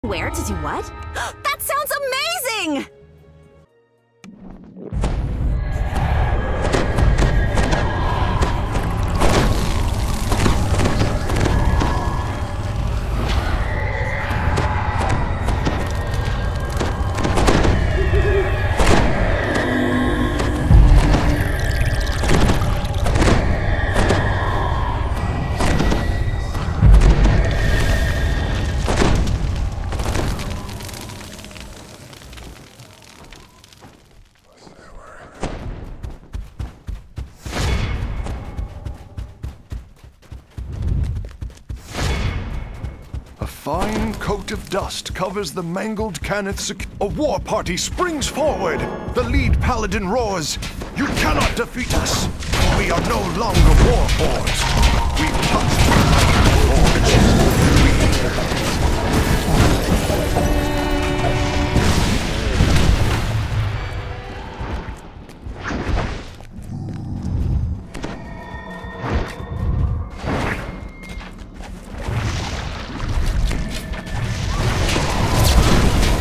Where to do what? That sounds amazing! A fine coat of dust covers the mangled Cannith. A war party springs forward. The lead paladin roars, "You cannot defeat us! We are no longer warforged. We've touched the forge."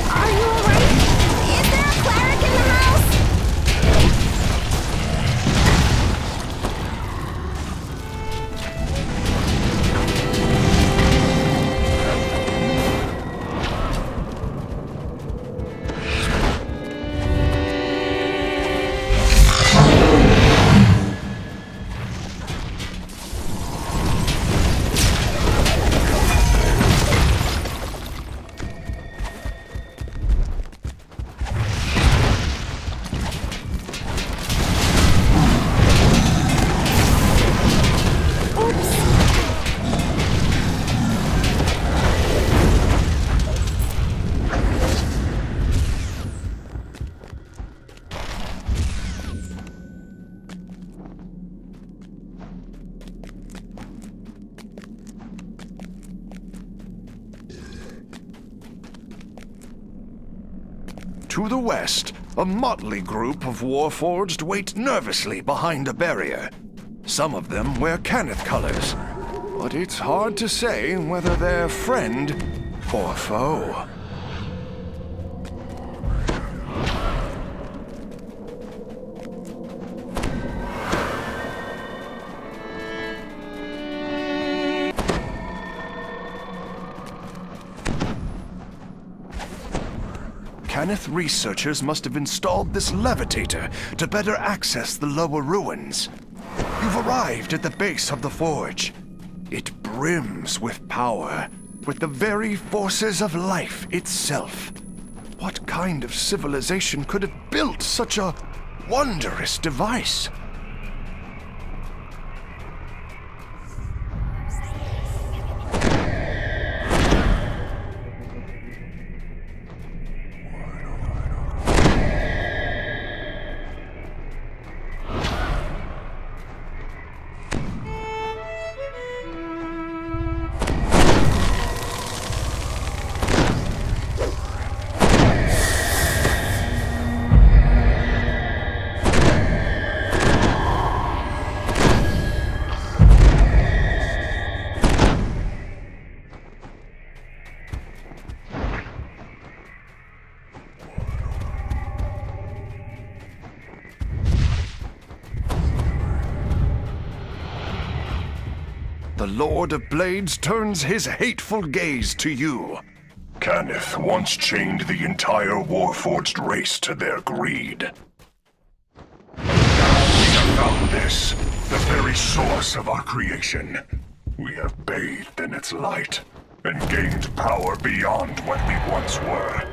Are you alright? Is there a cleric in the house? To the west, a motley group of warforged wait nervously behind a barrier. Some of them wear Cannith colors, but it's hard to say whether they're friend or foe. Cannith researchers must have installed this levitator to better access the lower ruins. You've arrived at the base of the forge. It brims with power, with the very forces of life itself. What kind of civilization could have built such a wondrous device? The Lord of Blades turns his hateful gaze to you. Cannith once chained the entire Warforged race to their greed. We have found this, the very source of our creation. We have bathed in its light, and gained power beyond what we once were.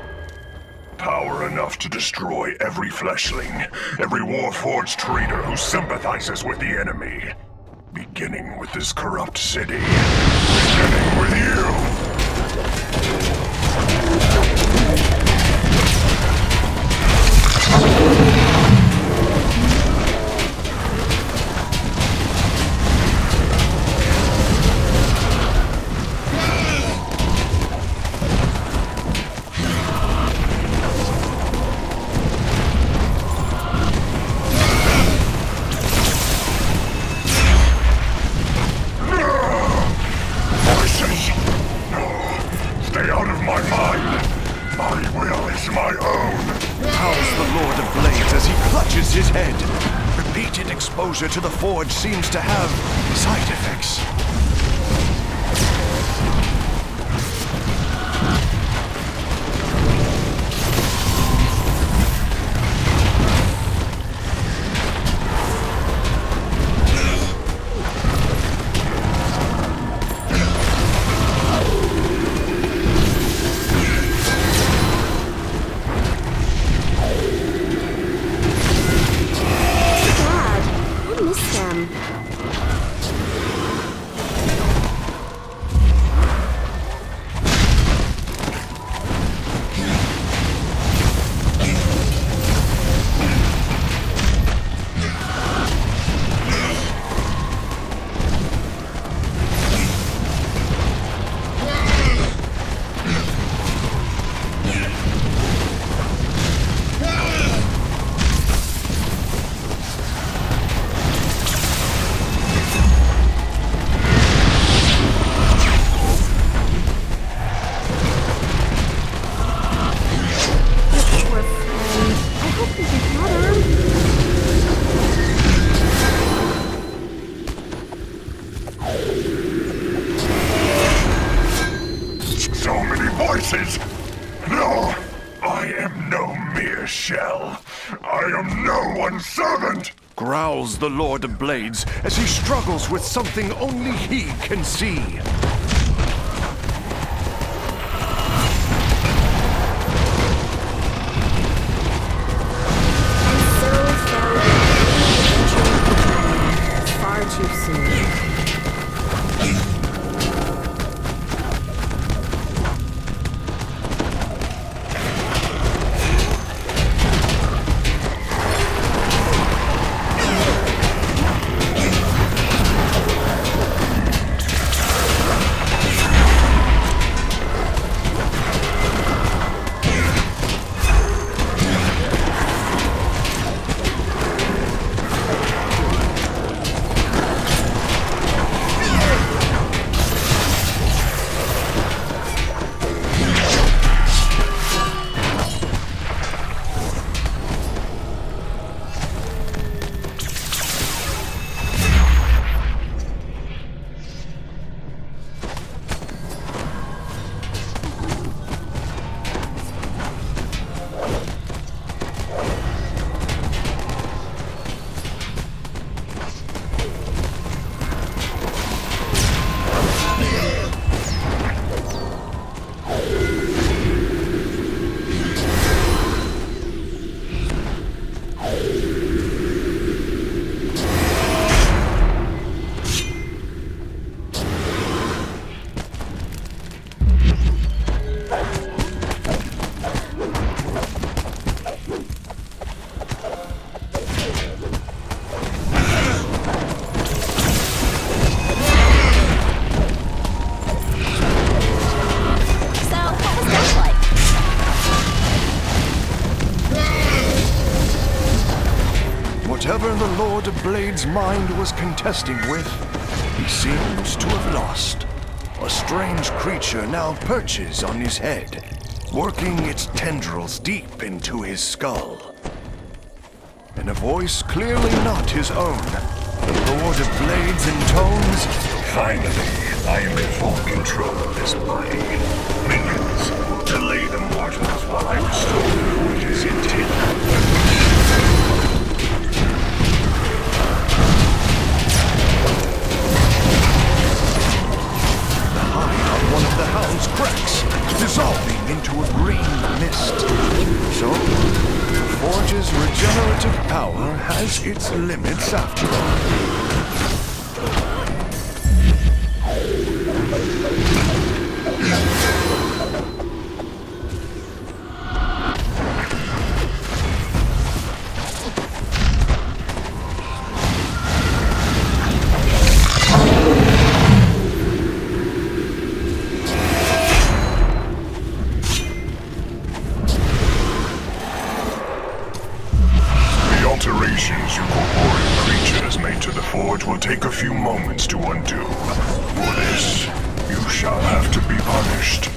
Power enough to destroy every fleshling, every Warforged traitor who sympathizes with the enemy. Beginning with this corrupt city. Beginning with you! Voices! is my own! Howls the Lord of Blades as he clutches his head. Repeated exposure to the forge seems to have side effects. No! I am no mere shell. I am no one's servant! Growls the Lord of Blades as he struggles with something only he can see. Far too soon. Whatever the Lord of Blades' mind was contesting with, he seems to have lost. A strange creature now perches on his head, working its tendrils deep into his skull. In a voice clearly not his own, the Lord of Blades intones, "Finally, I am in full control of this body. Minions, delay the mortals while I restore the forge's intent." One of the hounds cracks, dissolving into a green mist. So, the forge's regenerative power has its limits after all. Alterations you corporeal creatures made to the forge will take a few moments to undo. For this, you shall have to be punished.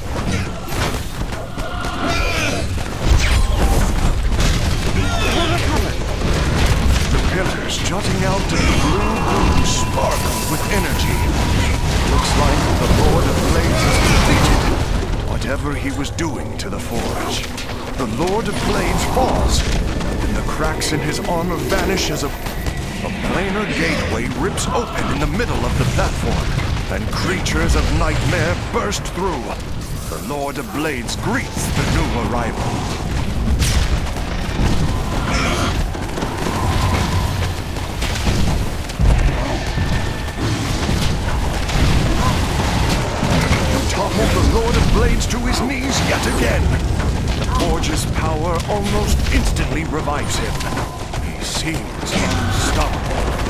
whatever he was doing to the forge. The Lord of Blades falls, and the cracks in his armor vanish as a planar gateway rips open in the middle of the platform, and creatures of nightmare burst through. The Lord of Blades greets the new arrival. Toppled the Lord of Blades to his knees yet again. The Forge's power almost instantly revives him. He seems unstoppable.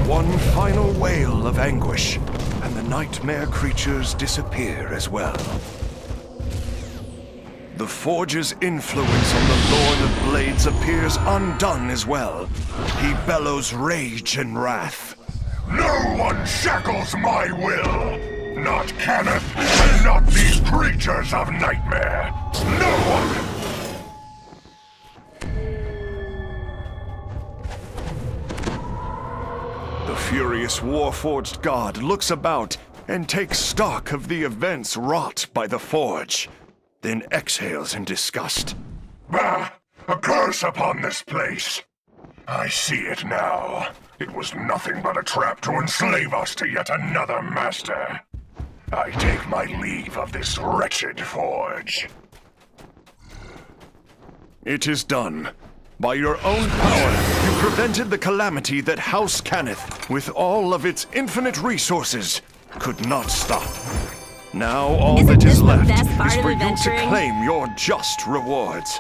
One final wail of anguish, and the nightmare creatures disappear as well. The Forge's influence on the Lord of Blades appears undone as well. He bellows rage and wrath. No one shackles my will! Not Kenneth, and not these creatures of nightmare! No one! The furious Warforged god looks about and takes stock of the events wrought by the Forge, then exhales in disgust. Bah! A curse upon this place! I see it now. It was nothing but a trap to enslave us to yet another master. I take my leave of this wretched Forge. It is done. By your own power, you prevented the calamity that House Cannith, with all of its infinite resources, could not stop. Now all Isn't that this is the left best part is of for you to adventuring? claim your just rewards.